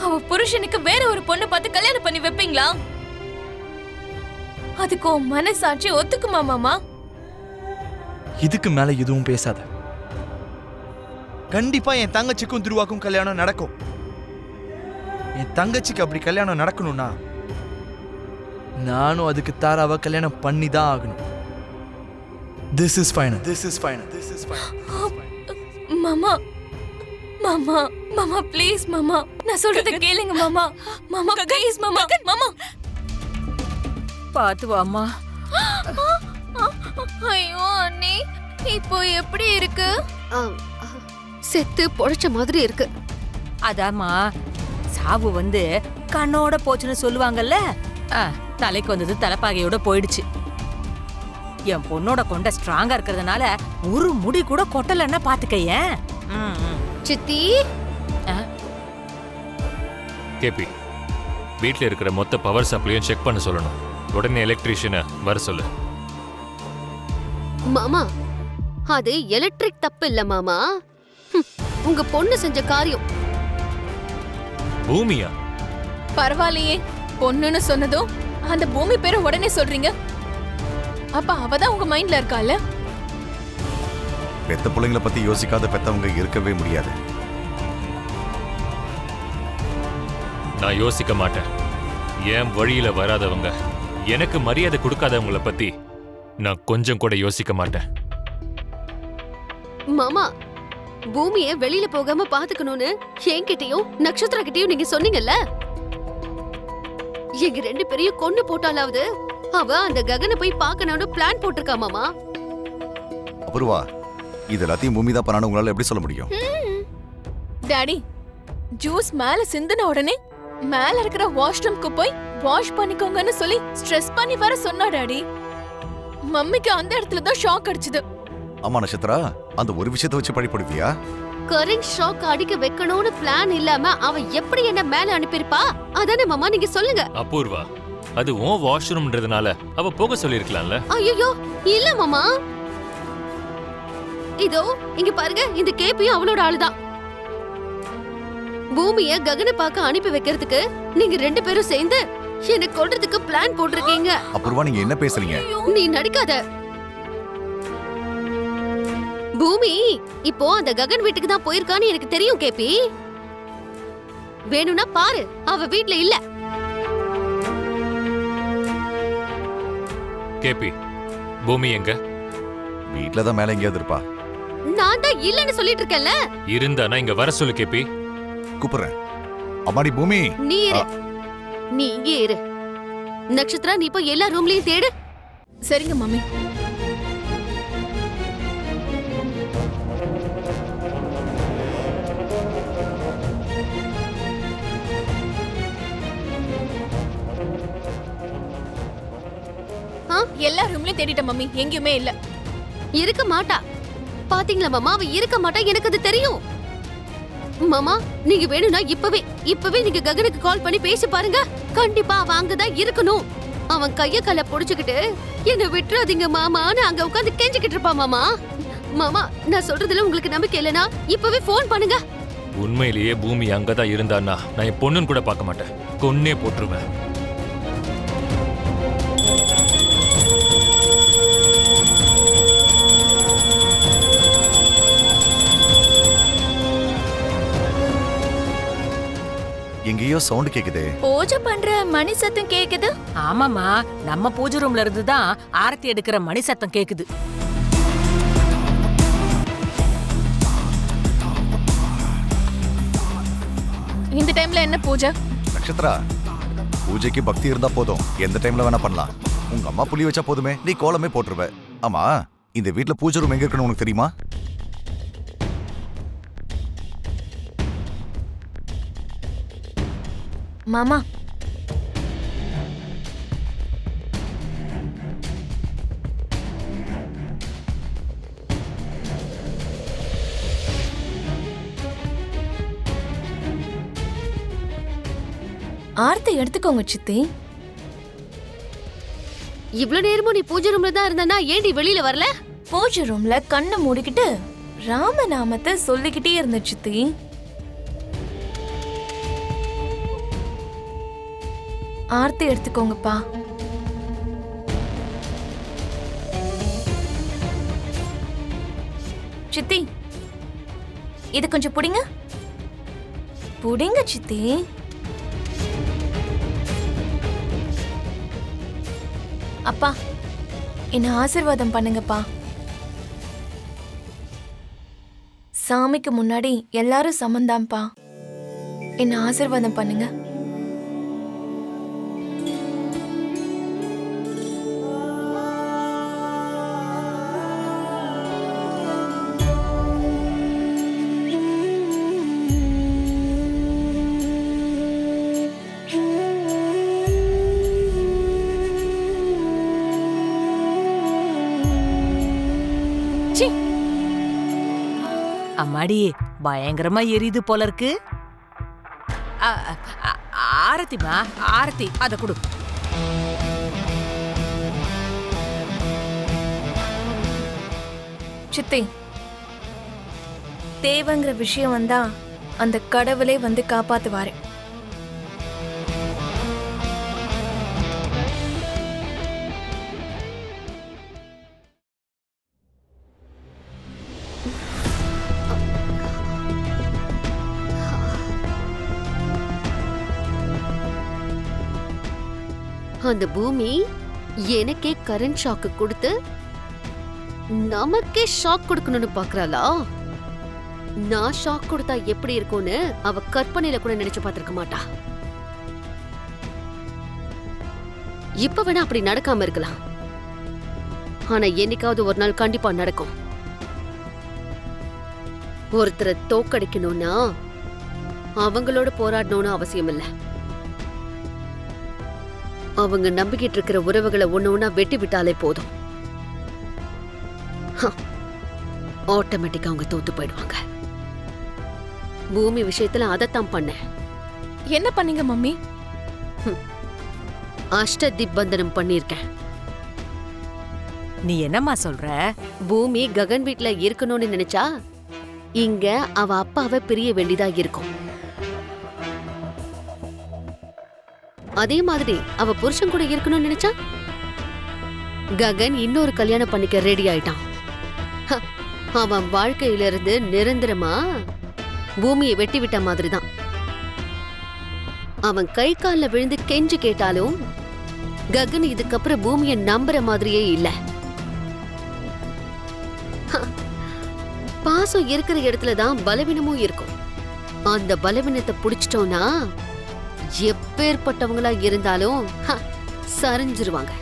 அவ புருஷனுக்கு வேற ஒரு பொண்ணு பார்த்து கல்யாணம் பண்ணி வைப்பீங்களா? அதுக்கு உன் மனசாட்சி ஒத்துக்குமா மாமா? இதுக்கு மேல எதுவும் பேசாத. கண்டிப்பா என் தங்கச்சிக்கும் துருவாக்கும் கல்யாணம் நடக்கும். என் தங்கச்சிக்கு அப்படி கல்யாணம் நடக்கணும்னா நானும் அதுக்கு தாராவ கல்யாணம் பண்ணி தான் ஆகணும். This is final. This is final. This is final. மாமா மாமா மாமா ப்ளீஸ் மாமா, நான் சொல்றத கேளுங்க மாமா. மாமா ப்ளீஸ் மாமா. மாமா பாத்து வாமா. ஐயோ அண்ணி, இப்போ எப்படி இருக்கு? செத்து பொழைச்ச மாதிரி இருக்கு. அதாம்மா, சாவு கண்ணோட போச்சுன்னு சொல்லுவாங்கல்ல, தலைக்கு வந்தது தலைப்பாகையோட போயிடுச்சு. என் பொண்ணோட கொண்ட ஸ்ட்ராங்கா இருக்கிறதுனால ஒரு முடி கூட கொட்டலன்னா பாத்துக்கையேன். சித்தி கேபி, வீட்ல இருக்கிற மொத்த பவர் சப்ளையும் செக் பண்ண சொல்லணும். உடனே எலக்ட்ரீஷியனை வர சொல்லு. மாமா, அது எலக்ட்ரிக் தப்பு இல்ல மாமா, உங்க பொண்ணு செஞ்ச காரியம். பூமியா? பரவாயில்லையே, பொண்ணுன்னு சொன்னதும் அந்த பூமி பேரை உடனே சொல்றீங்க. அப்ப அவதான் உங்க மைண்ட்ல இருக்கால? பெத்த பிள்ளைங்களை பத்தி யோசிக்காத பெத்தவங்க இருக்கவே முடியாது. நான் யோசிக்க மாட்டேன். என் வழியில வராதவங்க, எனக்கு மரியாதை கொடுக்காதவங்கள பத்தி நான் கொஞ்சம் கூட யோசிக்க மாட்டேன். மாமா, பூமிய வெளியில போகாம பாத்துக்கணும்னு என்கிட்டயும் நட்சத்திர கிட்டயும் நீங்க சொன்னீங்கல்ல. எங்க 2 பேரையும் கொண்டு போட்டாலாவது அவ அந்த ககனை போய் பார்க்கணும்னு பிளான் போட்டிருக்கா மாமா. அபூர்வா, இது எல்லாத்தையும் பூமி தான் பண்ணான்னு உங்களால எப்படி சொல்ல முடியும்? டாடி, ஜூஸ் மேல சிந்தின உடனே மேல இருக்கிற வாஷ்ரூம்க்கு போய் வாஷ் பண்ணிக்கோங்கன்னு சொல்லி ஸ்ட்ரெஸ் பண்ணி வர சொன்னா டாடி. மம்மிக்கு அந்த இடத்துல தான் ஷாக் அடிச்சது. ஆமா நட்சத்திரா, அந்த ஒரு விஷயத்தை வச்சு பழிப்படுவியா? கரண்ட் ஷாக் அடிக்க வைக்கணும்னு பிளான் இல்லாம அவ எப்படி என்ன மேல அனுப்பியிருப்பா? அதானே மாமா நீங்க சொல்லுங்க. அபூர்வா, அது உன் வாஷ்ரூம்ன்றதுனால அவ போக சொல்லிருக்கலாம்ல. ஐயோ இல்ல மாமா, இதோ இங்க பாருங்க, இந்த கேபியும் அவளோட ஆளுதான். பூமிய ககனை பார்க்க அனுப்பி வைக்கிறதுக்கு நீங்க 2 பேரும் சேர்ந்து என்ன கொல்றதுக்கு பிளான் போட்டிருக்கீங்க. அபூர்வா, நீங்க என்ன பேசுறீங்க? நீ நடிக்காத. பூமி இப்போ அந்த ககன் வீட்டுக்கு தான் போயிருக்கான்னு எனக்கு தெரியும் கேபி. வேணும்னா பாரு, அவ வீட்ல இல்ல. கேபி, பூமி எங்க? வீட்ல தான் மேல எங்கேயாவது இருப்பா. நான் தான் இல்லன்னு சொல்லிட்டு இருக்கேன்ல. இருந்தானா இங்க வர சொல்லு கேபி. கூப்பிடுறேன். அம்மாடி பூமி, நீ இரு, நீ இங்கே இரு. நட்சத்திரா, நீ போய் எல்லா ரூம்லயும் தேடு. சரிங்க மம்மி. எல்லா ரூம்லயும் தேடிட்டேன் மம்மி, எங்கேயுமே இல்ல. இருக்க மாட்டா. பாத்தீங்களா மாமா, அவ இருக்க மாட்டா, எனக்கு அது தெரியும். மாமா, நீங்க வேணும்னா இப்பவே நீங்க ககனுக்கு கால் பண்ணி பேசி பாருங்க. கண்டிப்பா அவன் அங்கதான் இருக்கணும். அவன் கைய கால புடிச்சுக்கிட்டு என்ன விட்டுறாதீங்க மாமான்னு அங்க உட்கார்ந்து கெஞ்சிக்கிட்டு இருப்பா மாமா. மாமா, நான் சொல்றதுல உங்களுக்கு நம்பிக்கை இல்லனா இப்பவே போன் பண்ணுங்க. உண்மையிலேயே பூமி அங்கதான் இருந்தான்னா நான் என் பொண்ணுன்னு கூட பார்க்க மாட்டேன், கொன்னே போட்டுருவேன். எங்கேயோ சவுண்ட் கேக்குதே. பூஜை பண்ற மணி சத்தம் கேக்குது. ஆமாமா, நம்ம பூஜை ரூம்ல இருந்து தான் ஆரத்தி எடுக்கிற மணி சத்தம் கேக்குது. இந்த டைம்ல என்ன பூஜை? நட்சத்திரா, பூஜைக்கு பக்தி இருந்தா போதும், எந்த டைம்ல வேணா பண்ணலாம். உங்க அம்மா புளி வச்சா போதுமே, நீ கோலமே போட்டுருவ. ஆமா, இந்த வீட்ல பூஜை ரூம் எங்க இருக்குன்னு உனக்கு தெரியுமா? மாமா, ஆர்த்தி எடுத்துக்கோங்க சித்தி. இவ்ளோ நேரமும் நீ பூஜை ரூம்ல தான் இருந்தானா ஏன்டி வெளியில வரல? பூஜை ரூம்ல கண்ணை மூடிக்கிட்டு ராமநாமத்தை சொல்லிக்கிட்டே இருந்த சித்தி. ஆர்த்தி எடுத்துக்கோங்கப்பா. சித்தி, இது கொஞ்சம் புடிங்க. புடிங்க சித்தி. அப்பா, என்ன ஆசீர்வாதம் பண்ணுங்கப்பா. சாமிக்கு முன்னாடி எல்லாரும் சமந்தாம்பா. என்ன ஆசீர்வாதம் பண்ணுங்க. சி, அம்மாடி பயங்கரமா எரியுது போல இருக்கு. ஆரத்திமா, ஆரத்தி அத கொடு. சித்தி, தேவைங்கிற விஷயம் வந்தா அந்த கடவுளே வந்து காப்பாத்துவாரு. அந்த பூமி எனக்கே கரண்ட் ஷாக்கு கொடுத்து நமக்கே ஷாக் கொடுக்கணும்னு பாக்குறாளா? நான் ஷாக் கொடுத்தா எப்படி இருக்கும்னு அவ கற்பனையில கூட நினைச்சு பார்த்திருக்க மாட்டா. இப்ப வேணா அப்படி நடக்காம இருக்கலாம், ஆனா என்னைக்காவது ஒரு நாள் கண்டிப்பா நடக்கும். ஒருத்தரை தோக்கடிக்கணும்னா அவங்களோட போராடணும்னு அவசியம் இல்ல. அவங்க நம்பிக்கிட்டு இருக்கிற உறவுகளை ஒண்ணு ஒண்ணா வெட்டி விட்டாலே போதும். ஆட்டோமேட்டிக்கா அவங்க தோத்து போயிடுவாங்க. பூமி விஷயத்துல அதத்தான் பண்ணேன். என்ன பண்ணீங்க மம்மி? அஷ்ட திப்பந்தனம் பண்ணிருக்கேன். நீ என்னம்மா சொல்ற? பூமி ககன் வீட்ல இருக்கணும்னு நினைச்சா இங்க அவ அப்பாவை பிரிய வேண்டியதா இருக்கும். அதே மாதிரி அவ புருஷன் கூட இருக்கணும்னு நினைச்சா ககன் இன்னொரு கல்யாணம் பண்ணிக்க ரெடி ஆயிட்டான். அவன் வாழ்க்கையில இருந்து நிரந்தரமா பூமியை வெட்டி விட்ட மாதிரிதான். அவன் கை கால்ல விழுந்து கெஞ்சி கேட்டாலும் ககன் இதுக்கப்புறம் பூமியை நம்புற மாதிரியே இல்ல. பாசம் இருக்கிற இடத்துலதான் பலவீனமும் இருக்கும். அந்த பலவீனத்தை புடிச்சிட்டோம்னா எப்பேற்பட்டவங்களா இருந்தாலும் சரிஞ்சிருவாங்க.